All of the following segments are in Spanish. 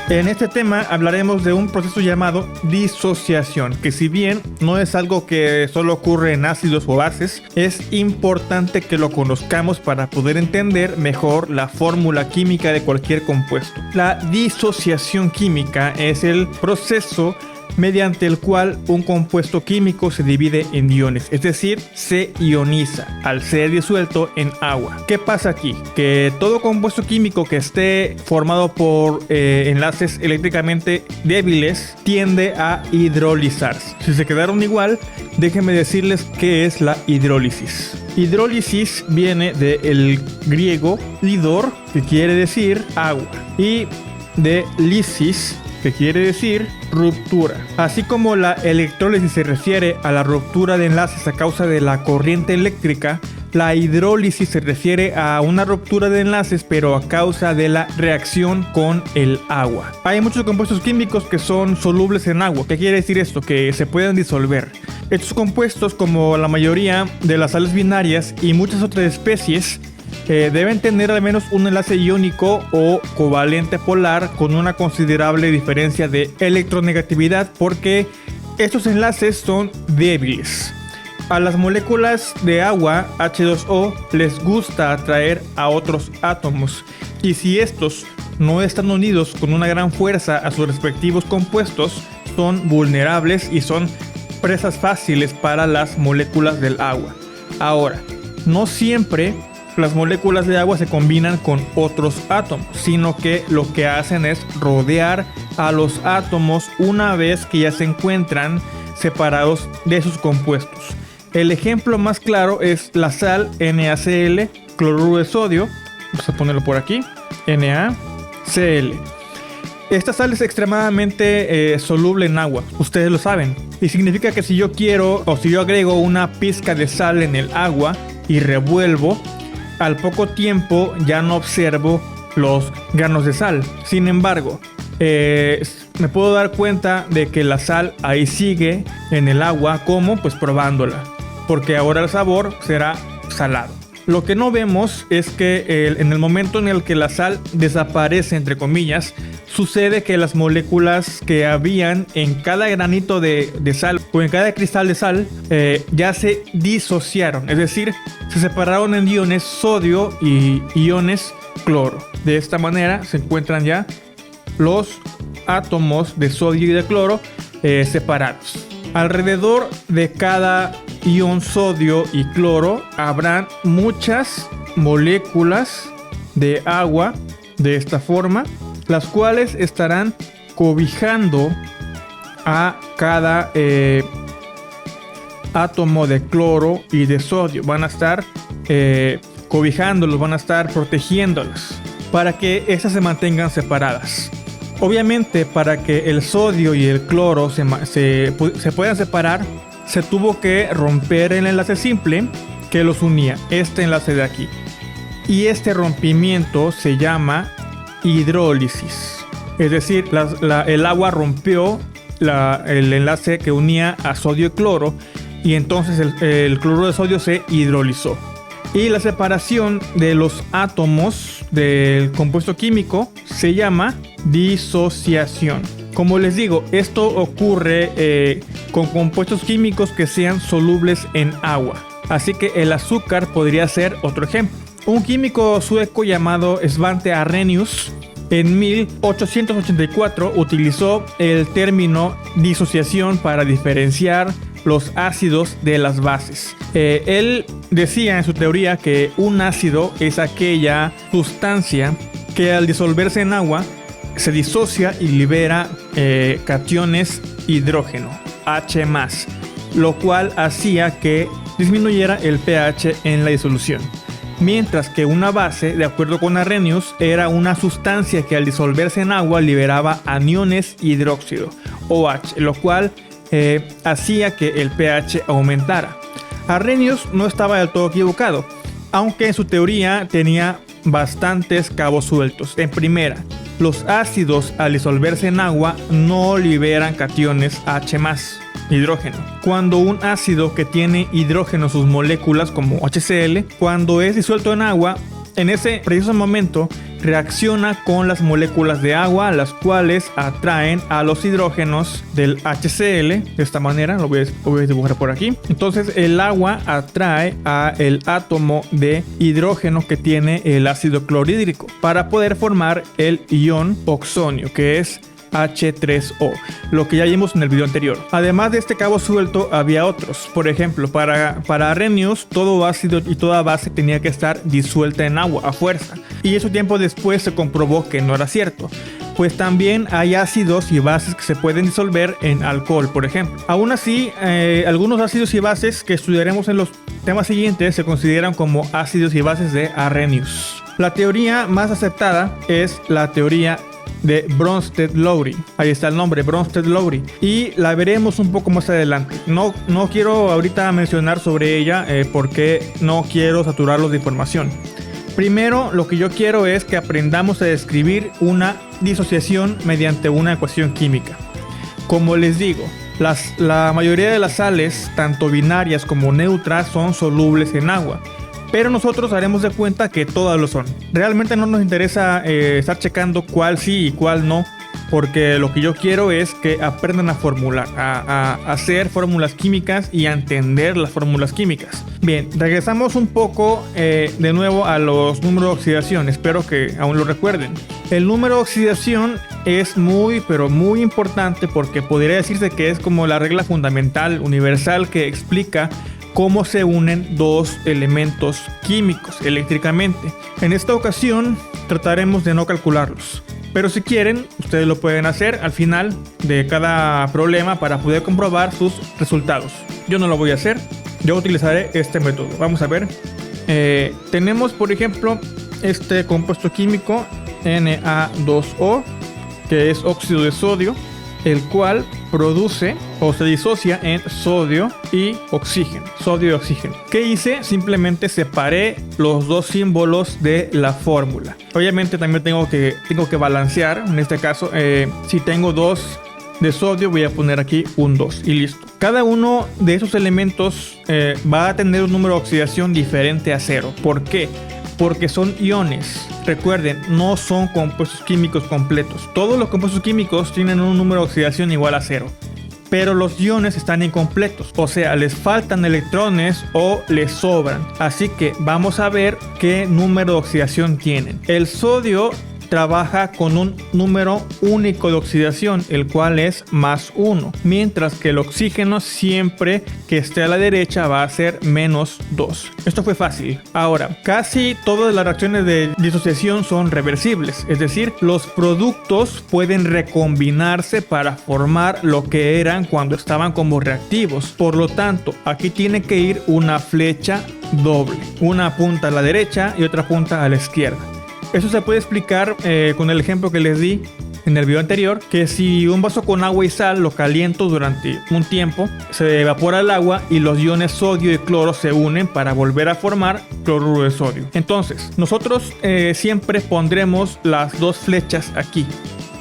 En este tema hablaremos de un proceso llamado disociación, que si bien no es algo que solo ocurre en ácidos o bases, es importante que lo conozcamos para poder entender mejor la fórmula química de cualquier compuesto. La disociación química es el proceso mediante el cual un compuesto químico se divide en iones, es decir, se ioniza al ser disuelto en agua. ¿Qué pasa aquí? Que todo compuesto químico que esté formado por enlaces eléctricamente débiles tiende a hidrolizarse. Si se quedaron igual, déjenme decirles qué es la hidrólisis. Hidrólisis viene del griego hidor, que quiere decir agua, y de lisis, que quiere decir ruptura. Así como la electrólisis se refiere a la ruptura de enlaces a causa de la corriente eléctrica, la hidrólisis se refiere a una ruptura de enlaces pero a causa de la reacción con el agua. Hay muchos compuestos químicos que son solubles en agua. ¿Qué quiere decir esto? Que se pueden disolver. Estos compuestos, como la mayoría de las sales binarias y muchas otras especies, deben tener al menos un enlace iónico o covalente polar con una considerable diferencia de electronegatividad, porque estos enlaces son débiles. A las moléculas de agua H2O les gusta atraer a otros átomos, y si estos no están unidos con una gran fuerza a sus respectivos compuestos, son vulnerables y son presas fáciles para las moléculas del agua. Ahora, no siempre las moléculas de agua se combinan con otros átomos, sino que lo que hacen es rodear a los átomos una vez que ya se encuentran separados de sus compuestos. El ejemplo más claro es la sal NaCl, cloruro de sodio. Vamos a ponerlo por aquí, NaCl. Esta sal es extremadamente soluble en agua, ustedes lo saben, y significa que si yo quiero o si yo agrego una pizca de sal en el agua y revuelvo, al poco tiempo ya no observo los granos de sal. Sin embargo, me puedo dar cuenta de que la sal ahí sigue en el agua. ¿Cómo? Pues probándola, porque ahora el sabor será salado. Lo que no vemos es que en el momento en el que la sal desaparece, entre comillas, sucede que las moléculas que habían en cada granito de sal o en cada cristal de sal ya se disociaron, es decir, se separaron en iones sodio y iones cloro. De esta manera se encuentran ya los átomos de sodio y de cloro separados. Alrededor de cada ion sodio y cloro habrán muchas moléculas de agua de esta forma, las cuales estarán cobijando a cada átomo de cloro y de sodio. Van a estar cobijándolos, van a estar protegiéndolos para que estas se mantengan separadas. Obviamente, para que el sodio y el cloro se puedan separar, se tuvo que romper el enlace simple que los unía, este enlace de aquí. Y este rompimiento se llama hidrólisis. Es decir, el agua rompió el enlace que unía a sodio y cloro, y entonces el cloruro de sodio se hidrolizó. Y la separación de los átomos del compuesto químico se llama disociación. Como les digo, esto ocurre con compuestos químicos que sean solubles en agua. Así que el azúcar podría ser otro ejemplo. Un químico sueco llamado Svante Arrhenius en 1884 utilizó el término disociación para diferenciar los ácidos de las bases. Él decía en su teoría que un ácido es aquella sustancia que al disolverse en agua se disocia y libera cationes hidrógeno, H+, lo cual hacía que disminuyera el pH en la disolución. Mientras que una base, de acuerdo con Arrhenius, era una sustancia que al disolverse en agua liberaba aniones hidróxido, OH, lo cual hacía que el pH aumentara. Arrhenius no estaba del todo equivocado, aunque en su teoría tenía bastantes cabos sueltos. En primera, los ácidos al disolverse en agua no liberan cationes H+, hidrógeno. Cuando un ácido que tiene hidrógeno sus moléculas como HCl, cuando es disuelto en agua, En ese preciso momento reacciona con las moléculas de agua, las cuales atraen a los hidrógenos del HCl. De esta manera, lo voy a dibujar por aquí. Entonces el agua atrae a el átomo de hidrógeno que tiene el ácido clorhídrico para poder formar el ion oxonio, que es H3O, lo que ya vimos en el video anterior. Además de este cabo suelto, había otros. Por ejemplo, para Arrhenius, todo ácido y toda base tenía que estar disuelta en agua a fuerza. Y eso tiempo después se comprobó que no era cierto, pues también hay ácidos y bases que se pueden disolver en alcohol, por ejemplo. Aún así, algunos ácidos y bases que estudiaremos en los temas siguientes se consideran como ácidos y bases de Arrhenius. La teoría más aceptada es la teoría de Bronsted-Lowry. Ahí está el nombre, Bronsted-Lowry, y la veremos un poco más adelante. No quiero ahorita mencionar sobre ella porque no quiero saturarlos de información. Primero, lo que yo quiero es que aprendamos a describir una disociación mediante una ecuación química. Como les digo, la mayoría de las sales, tanto binarias como neutras, son solubles en agua, pero nosotros haremos de cuenta que todas lo son. Realmente no nos interesa estar checando cuál sí y cuál no, porque lo que yo quiero es que aprendan a formular, a hacer fórmulas químicas y a entender las fórmulas químicas. Bien, regresamos un poco de nuevo a los números de oxidación. Espero que aún lo recuerden. El número de oxidación es muy, pero muy importante, porque podría decirse que es como la regla fundamental, universal, que explica cómo se unen dos elementos químicos eléctricamente. En esta ocasión trataremos de no calcularlos, pero si quieren, ustedes lo pueden hacer al final de cada problema para poder comprobar sus resultados. Yo no lo voy a hacer, yo utilizaré este método. Vamos a ver. Tenemos, por ejemplo, este compuesto químico Na2O, que es óxido de sodio, el cual produce o se disocia en sodio y oxígeno. Sodio y oxígeno. ¿Qué hice? Simplemente separé los dos símbolos de la fórmula. Obviamente también tengo que balancear. En este caso, si tengo 2 de sodio, voy a poner aquí un 2 y listo. Cada uno de esos elementos va a tener un número de oxidación diferente a 0. ¿Por qué? Porque son iones. Recuerden, no son compuestos químicos completos. Todos los compuestos químicos tienen un número de oxidación igual a 0. Pero los iones están incompletos. O sea, les faltan electrones o les sobran. Así que vamos a ver qué número de oxidación tienen. El sodio trabaja con un número único de oxidación, el cual es +1, mientras que el oxígeno, siempre que esté a la derecha, va a ser -2. Esto fue fácil. Ahora, casi todas las reacciones de disociación son reversibles, es decir, los productos pueden recombinarse para formar lo que eran cuando estaban como reactivos. Por lo tanto, aquí tiene que ir una flecha doble, una punta a la derecha y otra punta a la izquierda. Eso se puede explicar con el ejemplo que les di en el video anterior, que si un vaso con agua y sal lo caliento durante un tiempo, se evapora el agua y los iones sodio y cloro se unen para volver a formar cloruro de sodio. Entonces, nosotros siempre pondremos las dos flechas aquí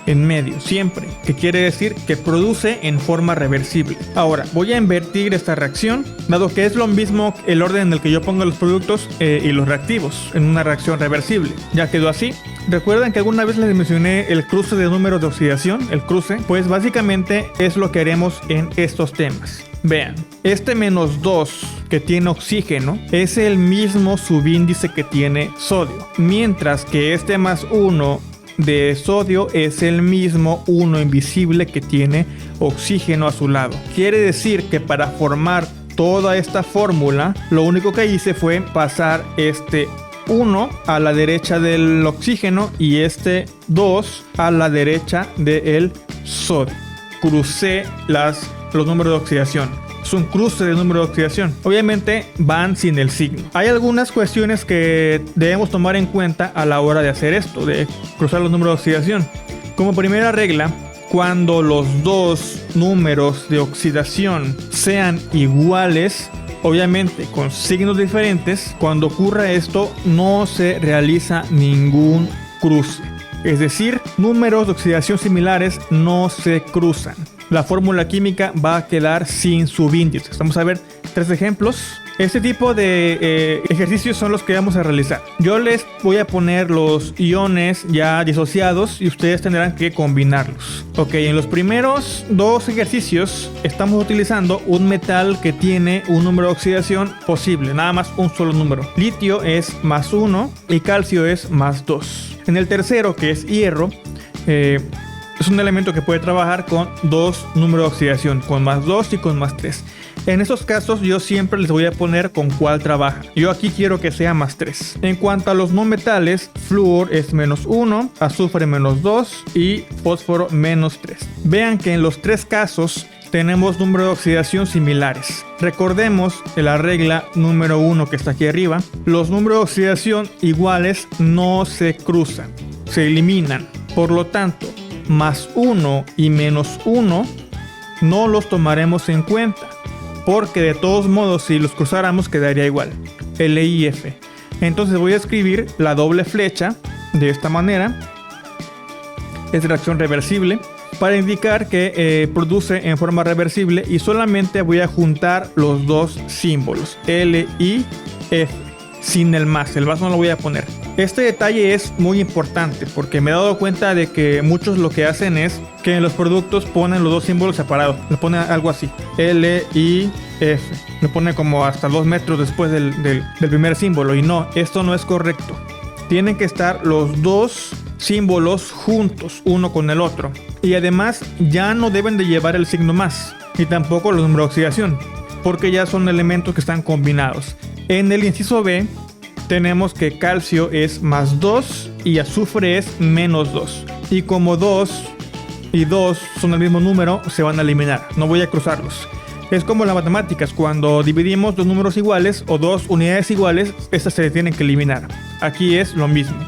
en medio, siempre, que quiere decir que produce en forma reversible. Ahora, voy a invertir esta reacción, dado que es lo mismo el orden en el que yo pongo los productos y los reactivos en una reacción reversible. Ya quedó así. ¿Recuerdan que alguna vez les mencioné el cruce de números de oxidación? El cruce, pues básicamente es lo que haremos en estos temas. Vean, este -2 que tiene oxígeno es el mismo subíndice que tiene sodio, mientras que este +1 de sodio es el mismo 1 invisible que tiene oxígeno a su lado. Quiere decir que para formar toda esta fórmula, lo único que hice fue pasar este 1 a la derecha del oxígeno y este 2 a la derecha del sodio. Crucé los números de oxidación. Es un cruce de número de oxidación. Obviamente van sin el signo. Hay algunas cuestiones que debemos tomar en cuenta a la hora de hacer esto, de cruzar los números de oxidación. Como primera regla, cuando los dos números de oxidación sean iguales, obviamente con signos diferentes, cuando ocurra esto no se realiza ningún cruce. Es decir, números de oxidación similares no se cruzan. la fórmula química va a quedar sin subíndice. Vamos a ver 3 ejemplos. Este tipo de ejercicios son los que vamos a realizar. Yo les voy a poner los iones ya disociados y ustedes tendrán que combinarlos. Ok, en los primeros 2 ejercicios estamos utilizando un metal que tiene un número de oxidación posible, nada más un solo número. Litio es +1 y calcio es +2. En el tercero, que es hierro, es un elemento que puede trabajar con 2 números de oxidación, con +2 y con +3. En esos casos yo siempre les voy a poner con cuál trabaja. Yo aquí quiero que sea +3. En cuanto a los no metales, flúor es -1, azufre -2 y fósforo -3. Vean que en los 3 casos tenemos números de oxidación similares. Recordemos la regla número 1 que está aquí arriba. Los números de oxidación iguales no se cruzan, se eliminan. Por lo tanto, +1 y -1 no los tomaremos en cuenta, porque de todos modos si los cruzáramos quedaría igual, L y F. Entonces voy a escribir la doble flecha de esta manera. Es reacción reversible para indicar que produce en forma reversible, y solamente voy a juntar los 2 símbolos, L y F, sin el más no lo voy a poner. Este detalle es muy importante porque me he dado cuenta de que muchos lo que hacen es que en los productos ponen los 2 símbolos separados. Le ponen algo así, L y F. Le ponen como hasta 2 metros después del primer símbolo, y no, esto no es correcto. Tienen que estar los 2 símbolos juntos, uno con el otro. Y además ya no deben de llevar el signo más, ni tampoco los números de oxidación, porque ya son elementos que están combinados. En el inciso B tenemos que calcio es +2 y azufre es -2. Y como 2 y 2 son el mismo número, se van a eliminar. No voy a cruzarlos. Es como las matemáticas, cuando dividimos 2 números iguales o 2 unidades iguales, estas se tienen que eliminar. Aquí es lo mismo.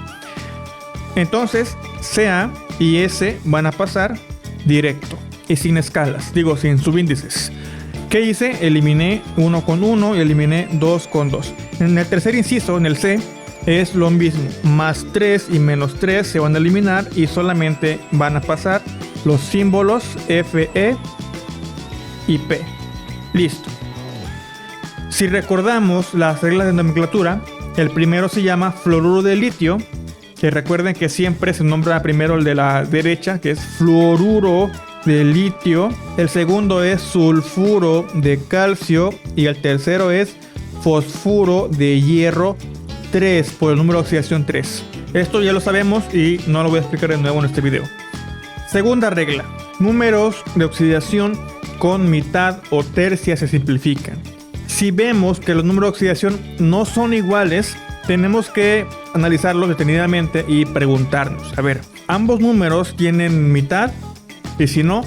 Entonces, CA y S van a pasar directo y sin escalas, sin subíndices. ¿Qué hice? Eliminé 1 con 1 y eliminé 2 con 2. En el tercer inciso, en el C, es lo mismo. +3 y -3 se van a eliminar y solamente van a pasar los símbolos Fe y P. Listo. Si recordamos las reglas de nomenclatura, el primero se llama fluoruro de litio, que recuerden que siempre se nombra primero el de la derecha, que es fluoruro de litio. El segundo es sulfuro de calcio y el tercero es fosfuro de hierro 3, por el número de oxidación 3. Esto ya lo sabemos y no lo voy a explicar de nuevo en este video. Segunda regla: números de oxidación con mitad o tercia se simplifican. Si vemos que los números de oxidación no son iguales, tenemos que analizarlos detenidamente y preguntarnos, a ver, ¿ambos números tienen mitad? Y si no,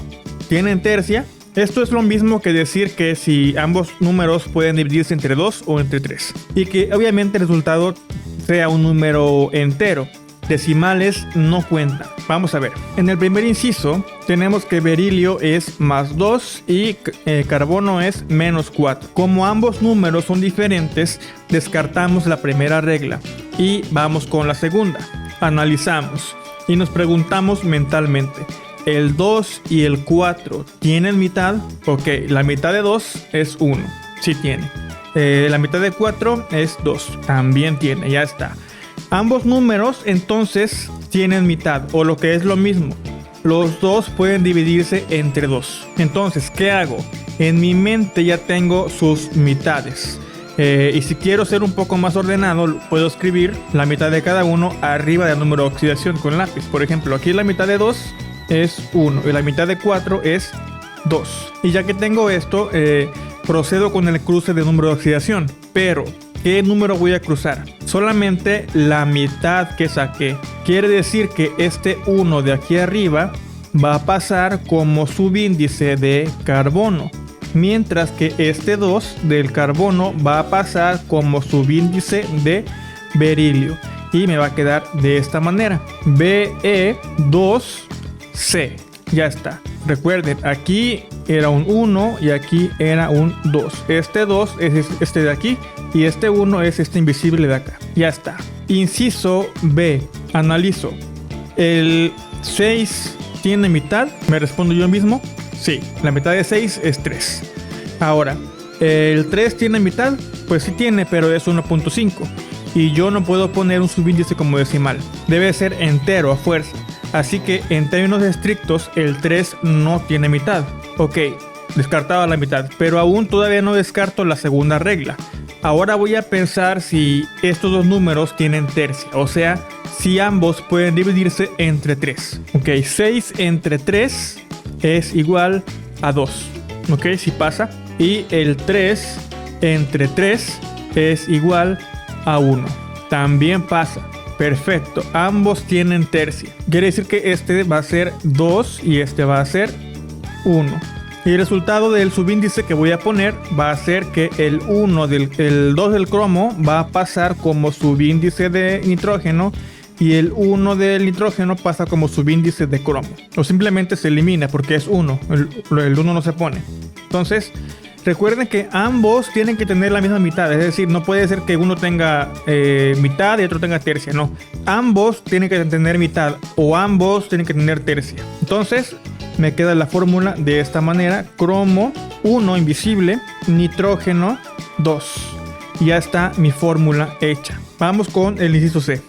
¿tienen tercia? Esto es lo mismo que decir que si ambos números pueden dividirse entre 2 o entre 3. Y que obviamente el resultado sea un número entero. Decimales no cuentan. Vamos a ver. En el primer inciso tenemos que berilio es +2 y carbono es -4. Como ambos números son diferentes, descartamos la primera regla y vamos con la segunda. Analizamos y nos preguntamos mentalmente: ¿el 2 y el 4 tienen mitad? Ok, la mitad de 2 es 1. Sí tiene. La mitad de 4 es 2. También tiene, ya está. Ambos números entonces tienen mitad, o lo que es lo mismo, los dos pueden dividirse entre 2. Entonces, ¿qué hago? En mi mente ya tengo sus mitades. Y si quiero ser un poco más ordenado, puedo escribir la mitad de cada uno arriba del número de oxidación con lápiz. Por ejemplo, aquí la mitad de 2 es 1 y la mitad de 4 es 2. Y ya que tengo esto, procedo con el cruce de número de oxidación. Pero ¿qué número voy a cruzar? Solamente la mitad que saqué. Quiere decir que este 1 de aquí arriba va a pasar como subíndice de carbono, mientras que este 2 del carbono va a pasar como subíndice de berilio. Y me va a quedar de esta manera: Be2C. Ya está. Recuerden, aquí era un 1 y aquí era un 2. Este 2 es este de aquí y este 1 es este invisible de acá. Ya está. Inciso B. Analizo. ¿El 6 tiene mitad? Me respondo yo mismo. Sí, la mitad de 6 es 3. Ahora, ¿el 3 tiene mitad? Pues sí tiene, pero es 1.5. Y yo no puedo poner un subíndice como decimal. Debe ser entero a fuerza. Así que en términos estrictos, el 3 no tiene mitad. Ok, descartaba la mitad, pero aún todavía no descarto la segunda regla. Ahora voy a pensar si estos dos números tienen tercia, o sea, si ambos pueden dividirse entre 3. Ok, 6 entre 3 es igual a 2. Ok, si pasa. Y el 3 entre 3 es igual a 1. También pasa. Perfecto, ambos tienen tercia. Quiere decir que este va a ser 2 y este va a ser 1. Y el resultado del subíndice que voy a poner va a ser que el 2 del cromo va a pasar como subíndice de nitrógeno y el 1 del nitrógeno pasa como subíndice de cromo. O simplemente se elimina porque es 1. El 1 no se pone. Entonces, recuerden que ambos tienen que tener la misma mitad. Es decir, no puede ser que uno tenga mitad y otro tenga tercia. No. Ambos tienen que tener mitad o ambos tienen que tener tercia. Entonces, me queda la fórmula de esta manera. Cromo 1 invisible, nitrógeno 2. Ya está mi fórmula hecha. Vamos con el inciso C.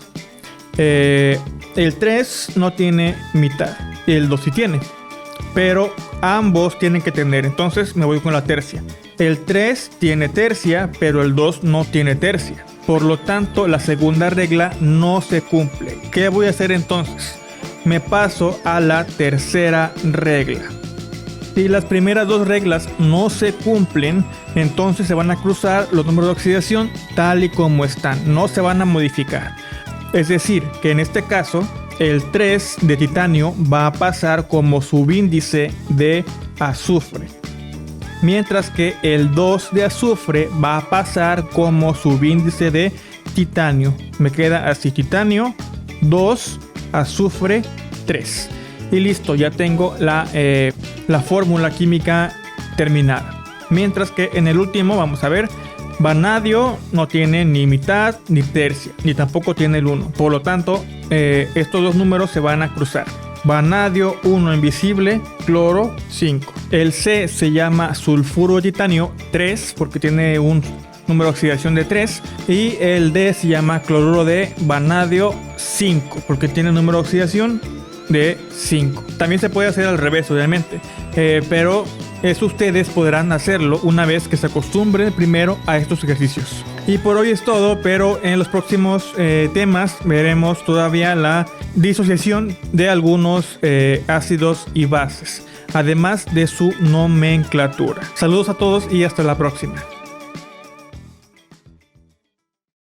El 3 no tiene mitad. El 2 sí tiene. Pero ambos tienen que tener. Entonces me voy con la tercia. El 3 tiene tercia, pero el 2 no tiene tercia. Por lo tanto, la segunda regla no se cumple. ¿Qué voy a hacer entonces? Me paso a la tercera regla. Si las primeras dos reglas no se cumplen, entonces se van a cruzar los números de oxidación tal y como están. No se van a modificar. Es decir, que en este caso, el 3 de titanio va a pasar como subíndice de azufre. Mientras que el 2 de azufre va a pasar como subíndice de titanio. Me queda así: titanio 2, azufre 3. Y listo, ya tengo la fórmula química terminada. Mientras que en el último, vamos a ver, vanadio no tiene ni mitad ni tercia, ni tampoco tiene el 1. Por lo tanto, estos dos números se van a cruzar. Vanadio 1 invisible, cloro 5. El C se llama sulfuro de titanio 3 porque tiene un número de oxidación de 3. Y el D se llama cloruro de vanadio 5 porque tiene número de oxidación de 5. También se puede hacer al revés, obviamente, pero eso ustedes podrán hacerlo una vez que se acostumbren primero a estos ejercicios. Y por hoy es todo, pero en los próximos temas veremos todavía la disociación de algunos ácidos y bases, además de su nomenclatura. Saludos a todos y hasta la próxima.